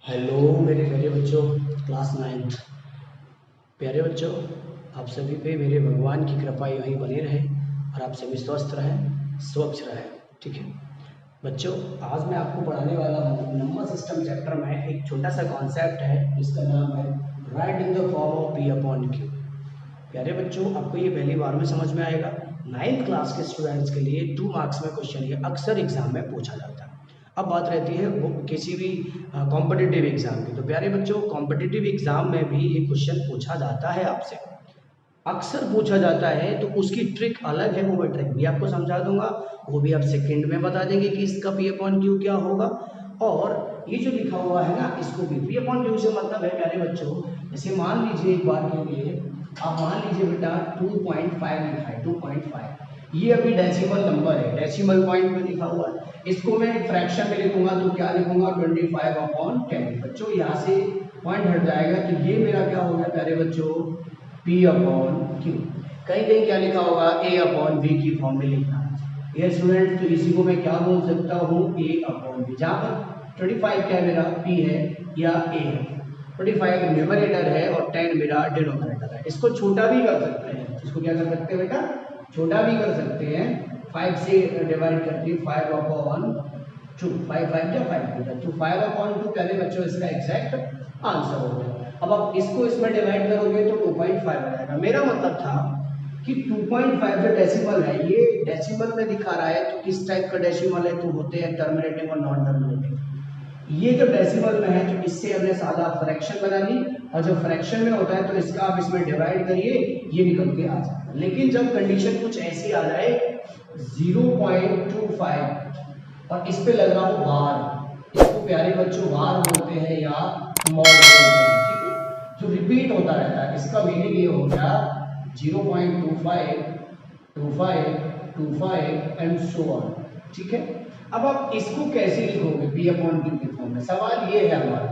Hello मेरे प्यारे बच्चों, क्लास 9th। प्यारे बच्चों, आप सभी पे मेरे भगवान की कृपा यूं ही बनी रहे और आप सभी स्वस्थ रहें, स्वच्छ रहें। ठीक है बच्चों, आज मैं आपको पढ़ाने वाला हूँ नंबर सिस्टम चैप्टर में एक छोटा सा कॉन्सेप्ट है जिसका नाम है right in the form of P upon Q. प्यारे बच्चों, आपको ये पहली बार में समझ में आएगा। 9th क्लास के स्टूडेंट्स के लिए 2 मार्क्स में क्वेश्चन ये अक्सर एग्जाम में पूछा जाता है। अब बात रहती है वो किसी भी कॉम्पिटिटिव एग्जाम की। तो प्यारे बच्चों, कॉम्पिटिटिव एग्जाम में भी ये क्वेश्चन पूछा जाता है आपसे, अक्सर पूछा जाता है। तो उसकी ट्रिक अलग है, वो मैं ट्रिक भी आपको समझा दूंगा, वो भी आप सेकंड में बता देंगे कि इसका पी अपॉन क्यू क्या होगा। और ये जो लिखा हुआ है ना, इसको भी पी अपॉन क्यू से मतलब है प्यारे बच्चों, जैसे मान लीजिए एक बार के लिए आप मान लीजिए बेटा 2.5 लिखा है, 2.5 ये अभी डेसिमल नंबर है, डेसिमल पॉइंट में लिखा हुआ है। इसको मैं एक फ्रैक्शन में लिखूंगा तो क्या लिखूंगा 25/10। बच्चों यहाँ से पॉइंट हट जाएगा तो ये मेरा क्या हो गया प्यारे बच्चों, P अपॉन क्यू। कहीं कहीं क्या लिखा होगा A अपॉन V की फॉर्म में लिखना है। ये स्टूडेंट, तो इसी को मैं क्या बोल सकता हूँ A अपॉन V, जहाँ पर 25 क्या मेरा P है या A है। 25 न्यूमरेटर है और 10 मेरा डिनोमिनेटर है। इसको छोटा भी कर सकते हैं, इसको क्या कर सकते हैं बेटा, छोटा भी कर सकते हैं। 5 से डिवाइड करके 5 अपॉन 2, 5 5 क्या 5 बेटा, तो 5 अपॉन 2 प्यारे बच्चों इसका एग्जैक्ट आंसर हो गया। अब आप इसको इसमें डिवाइड करोगे तो 2.5 आ जाएगा। मेरा मतलब था कि 2.5 जो डेसिमल है, ये डेसिमल में दिखा रहा है तो किस टाइप का डेसिमल है, तो होते हैं टर्मिनेटिव और नॉन टर्मिनेटिव। ये जो डेसिमल में है तो इससे हमने सादा फ्रैक्शन बना ली, और जब फ्रैक्शन में होता है तो इसका आप इसमें डिवाइड करिए, ये निकल के आ जाएगा। लेकिन जब कंडीशन कुछ ऐसी आ जाए 0.25 और इस पे लग रहा हो बार, इसको प्यारे बच्चों बार बोलते हैं या मॉड बोलते हैं। ठीक है, जो रिपीट होता रहता है, इसका मीनिंग ये हो गया 0.25 25 25 एंड सो ऑन। ठीक है, अब आप इसको कैसे लिखोगे P अपॉन क्यू की फॉर्म में, सवाल ये है हमारा।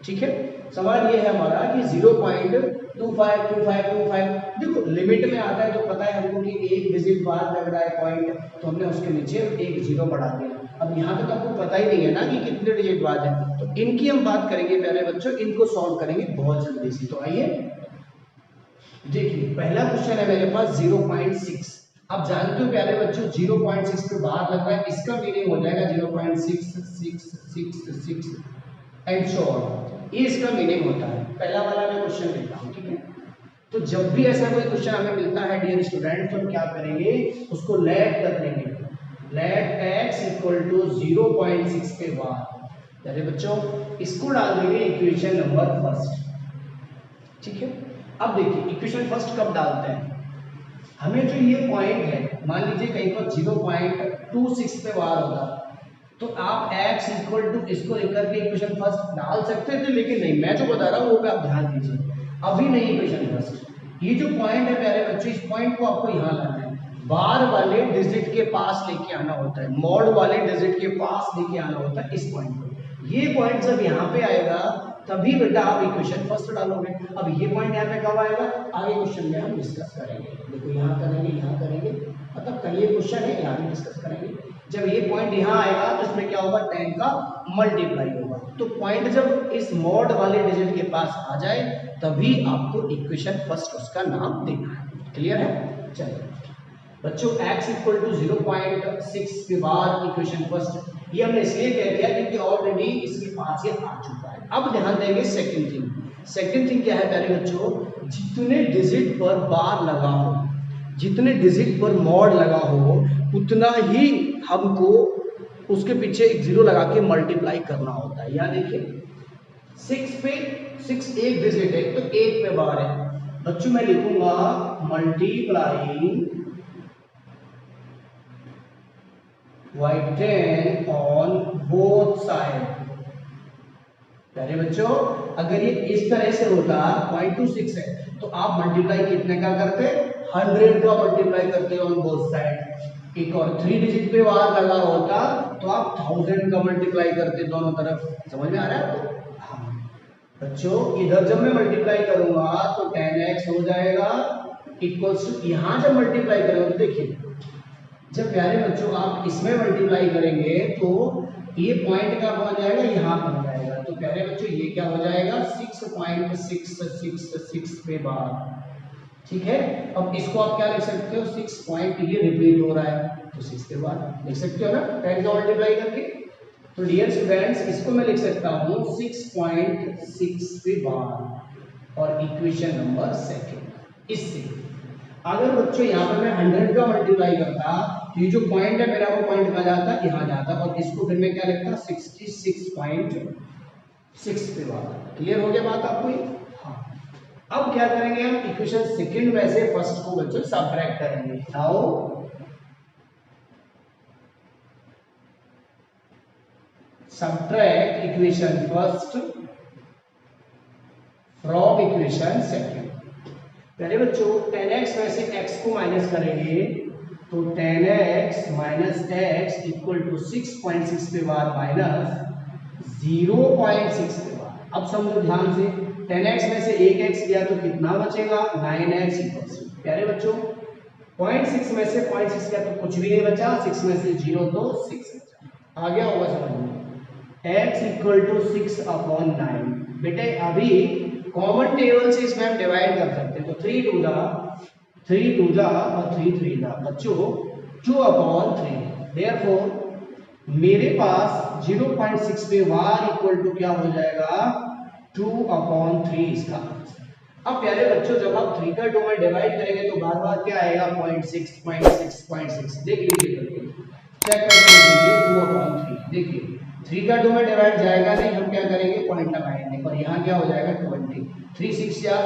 ठीक है, सवाल ये है हमारा कि 0.252525 देखो लिमिट में आता है तो पता है हमको कि एक डिजिट बाद लग रहा है पॉइंट, तो हमने उसके नीचे एक जीरो बढ़ा दिया। अब यहाँ पे तो आपको पता ही नहीं है ना कि कितने डिजिट बाद है, तो इनकी हम बात करेंगे प्यारे बच्चों, इनको सॉल्व करेंगे बहुत जल्दी से। तो आइए देखिए, पहला क्वेश्चन है मेरे पास 0.6। आप जानते हो प्यारे बच्चों 0.6 पे बाहर लग रहा है, इसका मीनिंग हो जाएगा 0.6666 एंड सो ऑन। ये इसका मीनिंग होता है। पहला वाला मैं क्वेश्चन लेता हूं। ठीक है, तो जब भी ऐसा कोई क्वेश्चन हमें मिलता है डियर स्टूडेंट, तो हम क्या करेंगे, उसको लेट कर लेंगे। लेट x इक्वल टू 0.6 के बाद प्यारे बच्चों इसको डाल देंगे इक्वेशन नंबर फर्स्ट। ठीक है, अब देखिए इक्वेशन फर्स्ट कब डालते हैं, हमें जो ये पॉइंट है मान लीजिए कहीं पर 0.26 पे वार होता तो आप x इक्वल टू इसको लेकर के इक्वेशन फर्स्ट डाल सकते थे, लेकिन नहीं, मैं जो बता रहा हूँ वो पे आप ध्यान दीजिए, अभी नहीं इक्वेशन फर्स्ट। ये जो पॉइंट है प्यारे बच्चों, इस पॉइंट को आपको यहाँ लाना है, बार वाले डिजिट के पास लेके आना होता है, मॉड वाले डिजिट के पास लेके आना होता है इस पॉइंट को। ये पॉइंट जब यहाँ पे आएगा तभी बेटा आप इक्वेशन फर्स्ट डालोगे। अब ये पॉइंट यहाँ पे कब आएगा, आगे क्वेश्चन में हम डिस्कस करेंगे। देखो यहाँ करेंगे, यहाँ करेंगे, मतलब कल ये क्वेश्चन है यहाँ भी डिस्कस करेंगे। जब ये पॉइंट यहाँ आएगा तो इसमें क्या होगा, 10 का मल्टीप्लाई होगा। तो पॉइंट जब इस मॉड वाले डिजिट के पास आ जाए तभी आपको इक्वेशन फर्स्ट उसका नाम देना है। क्लियर है? चलिए बच्चों, x इक्वल टू 0.6 के बाद इक्वेशन फर्स्ट, ये हमने इसलिए कह दिया क्योंकि ऑलरेडी इसके पास ये आ चुका है। अब ध्यान देंगे सेकंड थिंग। सेकंड थिंग क्या है प्यारे बच्चों, जितने डिजिट पर बार लगा हो, जितने डिजिट पर मॉड लगा हो, उतना ही हमको उसके पीछे एक जीरो लगा के मल्टीप्लाई करना होता है। यहाँ देखिए 6 पे 6 एक डिजिट है तो एक पे बार है। बच्चों मैं लिखूंगा multiplying by 10 on both side। प्यारे बच्चों अगर ये इस तरह से होता 0.26 है तो आप मल्टीप्लाई कितने का करते, 100 का मल्टीप्लाई करते ऑन बोथ साइड। एक और 3 डिजिट पे बार लगा होता तो आप 1000 का मल्टीप्लाई करते दोनों तरफ। समझ में आ रहा है आपको? हाँ बच्चों, इधर जब मैं मल्टीप्लाई करूंगा तो 10x हो जाएगा इक्वल्स टू, यहां जब मल्टीप्लाई करोगे तो देखिए जब प्यारे बच्चों आप इसमें मल्टीप्लाई करेंगे तो ये पॉइंट का हो जाएगा, यहाँ बन जाएगा। तो प्यारे बच्चों ये क्या हो जाएगा 6.666 पे बार, ठीक है। अब इसको आप क्या लिख सकते हो 6 पॉइंट, ये रिपीट हो रहा है तो 6 पे बार लिख सकते हो ना 10 का मल्टीप्लाई करके। तो डियर स्टूडेंट्स इसको मैं लिख सकता हूँ 6.6 पे बार और इक्वेशन नंबर सेकंड। इससे अगर बच्चों यहाँ पे मैं 100 का मल्टीप्लाई करता तो ये जो पॉइंट है मेरा वो पॉइंट कहाँ जाता, यहाँ जाता, और इसको फिर मैं क्या लिखता 66.6 पे बार। क्लियर हो गया बात आपको ये? हाँ। अब क्या करेंगे हम इक्वेशन सेकंड में से फर्स्ट को बच्चों सबट्रैक्ट करेंगे। Now subtract equation first from equation second। पहले बच्चों 10x में से x को माइनस करेंगे तो 10x minus x equal to 6.6 पे बार माइनस 0.6 पे बार। अब समझो ध्यान से 10x में से एक x गया तो कितना बचेगा 9x इक्वल्स। प्यारे बच्चों 0.6 में से 0.6 गया तो कुछ भी नहीं बचा, 6 में से 0 तो 6 बचा। आ गया होगा समझ में? x equal to 6/9। बेटे अभी कॉमन टेबल से इसमें हम डिवाइड कर सकते हैं तो 3 2 जा और 3 3 जा बच्चों 2/3। देयरफॉर मेरे पास 0.6 पे वार इक्वल टू क्या हो जाएगा 2/3 इसका आंसर। अब प्यारे बच्चों जब आप 3 का 2 में डिवाइड करेंगे तो बार बार क्या आएगा 0.6 देख लीजिए करके चेक करके देखिए 2/3 देखिए 3 का 2 में डिवाइड जाएगा नहीं, हम क्या करेंगे पॉइंट लगाएंगे और यहाँ क्या हो जाएगा 20 3 6 या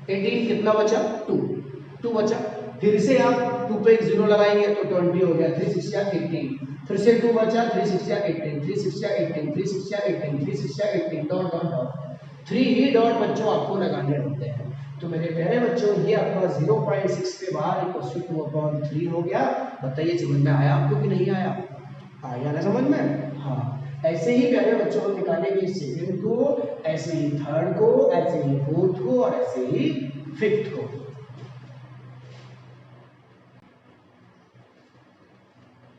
18 कितना बचा 2 बचा। फिर से आप 2 पे 0 लगाएंगे तो 20 हो गया 3 6 या 18, फिर से 2 बचा 3 6 या 18 3 6 या 18 3 6 या 18 3 6 या 18 डॉट डॉट डॉट 3 ही डॉट बच्चों आपको लगाने होते हैं। तो मेरे प्यारे बच्चों ये आपका 0.6 पे बार इक्वल टू 2/3 हो गया। बताइए समझ में आया आपको कि नहीं आया? आया ना समझ में? हाँ। ऐसे ही प्यारे बच्चों हम निकालेंगे सेकंड को, ऐसे ही थर्ड को, ऐसे ही फोर्थ को और ऐसे ही फिफ्थ को।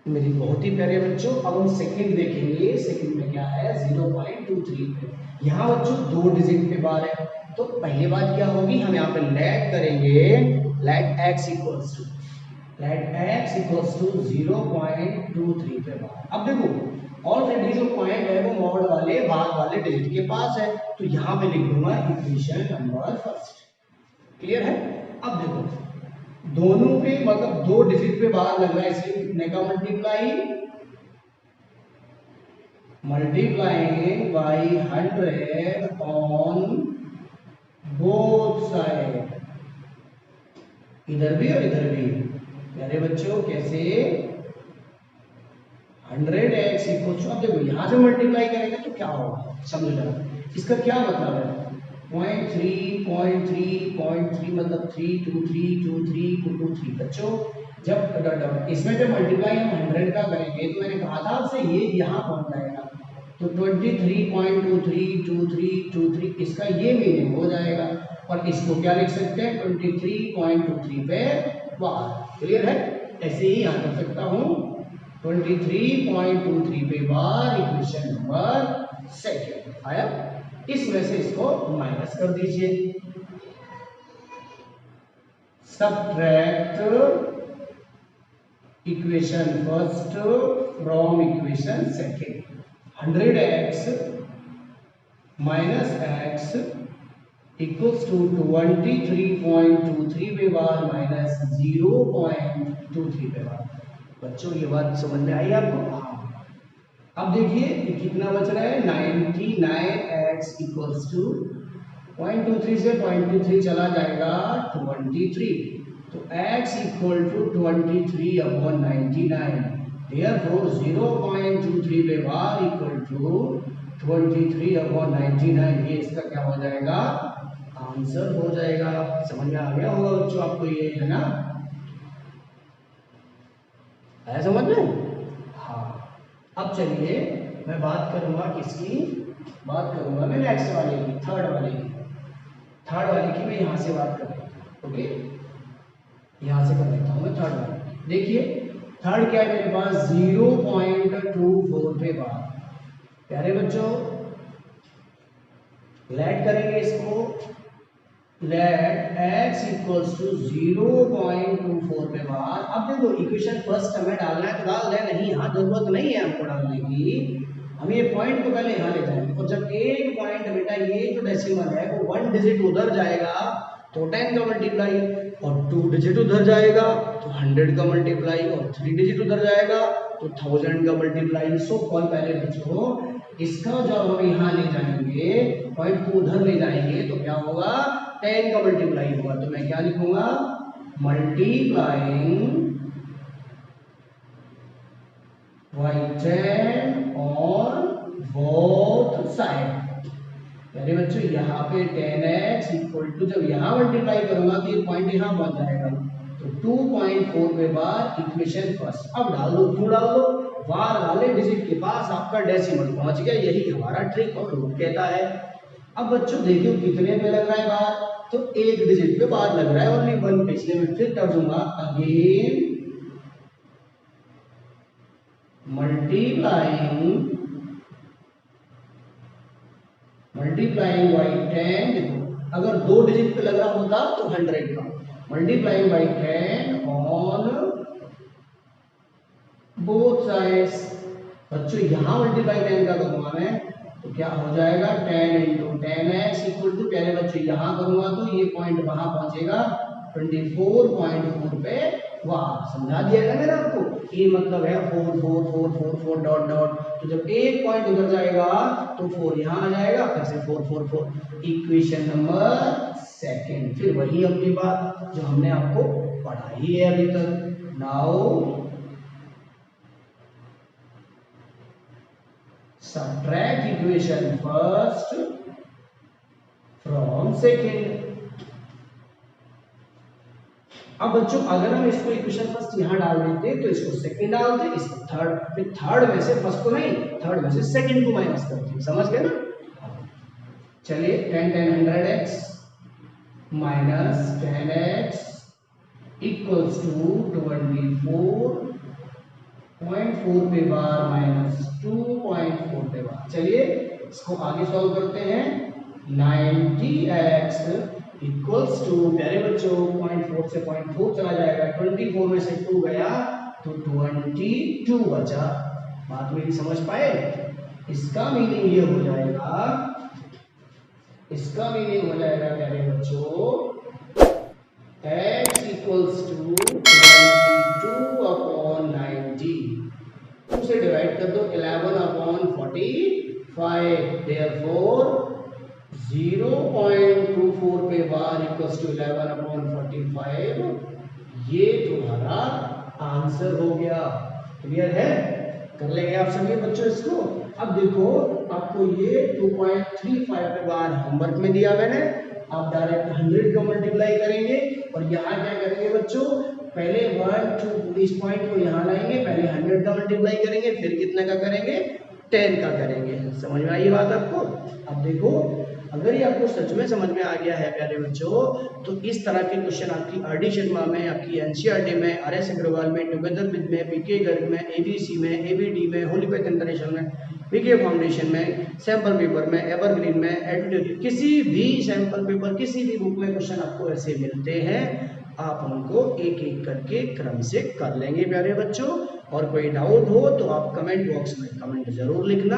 मेरी बहुत ही प्यारे बच्चों अब हम सेकंड देखेंगे। सेकंड में क्या है 0.23 पे। यहाँ बच्चों 2 डिजिट पे बार है तो पहली बात क्या होगी हम यहाँ पे लेट करेंगे लेट x इक्वल्स टू 0.23 पे बार। अब देखो ऑलरेडी जो पॉइंट है वो मॉड वाले भाग वाले डिजिट के पास है तो यहाँ पे लिख दूंगा इक्वेशन नंबर फर्स्ट। क्लियर है? अब देखो दोनों पे मतलब 2 डिजिट पे बार लग रहा है इसलिए कितने का multiplying by 100 on both side, इधर भी और इधर भी। प्यारे बच्चों कैसे 100x इक्वल टू, अब देखो यहां से मल्टीप्लाई करेंगे तो क्या होगा समझो जरा इसका क्या मतलब है 0.3 मतलब 3 2 3 2 3 2 2 3। बच्चों जब इसमें जब मल्टीप्लाई हम 100 का करेंगे तो मैंने कहा था आपसे ये यहाँ पहुंच जाएगा तो 23.232323 इसका ये मीनिंग हो जाएगा और इसको क्या लिख सकते हैं 23.23 पे बार। क्लियर है? ऐसे ही यहाँ कर सकता हूँ 23.23 पे बार इक्वेशन नंबर सेकंड आया। इसमें से इसको माइनस कर दीजिए। Subtract equation first from equation second. 100x minus x equals to 23.23 पे बार माइनस 0.23 पे बार। बच्चों ये बात समझ में आई आपको? हाँ। अब देखिए कितना बच रहा है 99x इक्वल्स टू 0.23 से 0.23 चला जाएगा 23 तो x इक्वल टू 23/99। Therefore 0.23 पे बार इक्वल टू 23/99 ये इसका क्या हो जाएगा आंसर हो जाएगा। समझ में आ गया होगा बच्चों आपको ये है ना? आया समझ में? हाँ। अब चलिए मैं बात करूंगा किसकी, बात करूंगा मैं नेक्स्ट वाले की, थर्ड वाले की मैं यहां से बात कर लेता हूं। ओके यहां से कर लेता हूं मैं थर्ड वाले। देखिए थर्ड क्या है मेरे पास 0.24 पे बार। प्यारे बच्चों लेट करेंगे इसको, लेट x इक्वल्स टू 0.24 पे बार। अब देखो इक्वेशन फर्स्ट हमें डालना है तो डाल दें, नहीं यहाँ जरूरत नहीं है हमको डालने की, हम ये पॉइंट को पहले यहाँ ले जाएंगे। और जब एक पॉइंट बेटा ये जो डेसिमल है वो 1 डिजिट उधर जाएगा तो 10 का मल्टीप्लाई, और 2 डिजिट उधर जाएगा तो 100 का मल्टीप्लाई, और 3 डिजिट उधर जाएगा तो 1000 का मल्टीप्लाई। सो कौन पहले बच्चों इसका जब हम यहाँ ले जाएंगे पॉइंट को उधर ले जाएंगे तो क्या होगा 10 का मल्टीप्लाई होगा। तो मैं क्या लिखूंगा multiplying by 10 on both side. यानी बच्चों यहाँ पे 10x इक्वल टू जब यहाँ मल्टीप्लाई करूंगा तो ये पॉइंट यहाँ पहुंच जाएगा तो 2.4 पे बार इक्वेशन फर्स्ट। अब डाल दो, क्यों डाल दो, बार वाले डिजिट के पास आपका डेसिमल पहुंच गया, यही हमारा ट्रिक और रूल कहता है। अब बच्चों देखियो कितने पे लग रहा है बार, तो एक डिजिट पे बार लग रहा है ओनली 1 पे, इसलिए मैं फिर कर दूंगा अगेन मल्टीप्लाइंग बाई 10। देखो अगर 2 डिजिट पे लग रहा होता तो 100 का, multiplying by 10 on both sides. बच्चों यहाँ मल्टीप्लाई 10 का करूंगा मैं तो क्या हो जाएगा 10 इंटू 10x इक्वल टू, पहले बच्चों यहाँ करूंगा तो ये पॉइंट वहां पहुंचेगा 24.4 पे वहां। समझा दिया है मेरा आपको, ये मतलब है 4 4 4 4 4 डॉट डॉट, तो जब एक पॉइंट उधर जाएगा तो 4 यहाँ आ जाएगा, फिर से 4 4 4। इक्वेशन नंबर सेकंड, फिर वही अपनी बात जो हमने आपको पढ़ाई है अभी तक। Now subtract equation first from second। अब बच्चों अगर हम इसको इक्वेशन फर्स्ट यहां डाल देते तो इसको सेकंड डालते, इसको थर्ड, फिर थर्ड में से फर्स्ट को नहीं, थर्ड में से सेकंड को माइनस करते, समझ गए ना। चलिए 10 10 100x minus 10x equals to 24.4 पे बार माइनस 2.4 पे बार। चलिए इसको आगे सॉल्व करते हैं। 90x इक्वल्स टू, प्यारे बच्चों 0.4 से 0.4 चला जाएगा, 24 में से 2 गया तो 22 बचा। बात मेरी समझ पाए? इसका मीनिंग ये हो जाएगा, इसका मीनिंग हो जाएगा प्यारे बच्चों x इक्वल्स टू 22 अपॉन 90, 2 से डिवाइड कर दो 11 अपॉन 45, देयरफॉर 0.24 पे बार इक्वल्स टू 11 अपॉन 45, ये तुम्हारा आंसर हो गया। क्लियर है? कर लेंगे आप सभी बच्चों इसको। अब देखो आपको ये 2.35 पे बार होमवर्क में दिया मैंने, आप डायरेक्ट 100 का मल्टीप्लाई करेंगे और यहाँ क्या करेंगे बच्चों, पहले 1 2 इस पॉइंट को यहाँ लाएंगे, पहले 100 का मल्टीप्लाई करेंगे, फिर कितने का करेंगे 10 का करेंगे। समझ में आई बात आपको? अब देखो अगर ये आपको सच में समझ में आ गया है प्यारे बच्चों, तो इस तरह के क्वेश्चन आपकी आरडी शर्मा में, आपकी एनसीईआरटी में, आरएस अग्रवाल में, टुगेदर विद में, पीके गर्ग में, एबीसी में, एबीडी में, होलीफेथ इंटरनेशनल में, पीके फाउंडेशन में, सैंपल पेपर में, एवरग्रीन में, एडुकेट, किसी भी सैंपल पेपर, किसी भी बुक में क्वेश्चन आपको ऐसे मिलते हैं, आप उनको एक एक करके क्रम से कर लेंगे प्यारे बच्चों। और कोई डाउट हो तो आप कमेंट बॉक्स में कमेंट जरूर लिखना।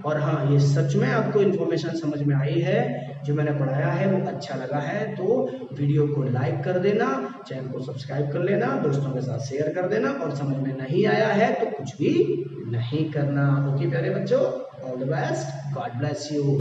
और हाँ, ये सच में आपको इन्फॉर्मेशन समझ में आई है, जो मैंने पढ़ाया है वो अच्छा लगा है तो वीडियो को लाइक कर देना, चैनल को सब्सक्राइब कर लेना, दोस्तों के साथ शेयर कर देना, और समझ में नहीं आया है तो कुछ भी नहीं करना। ओके प्यारे बच्चों, all the best, God bless you.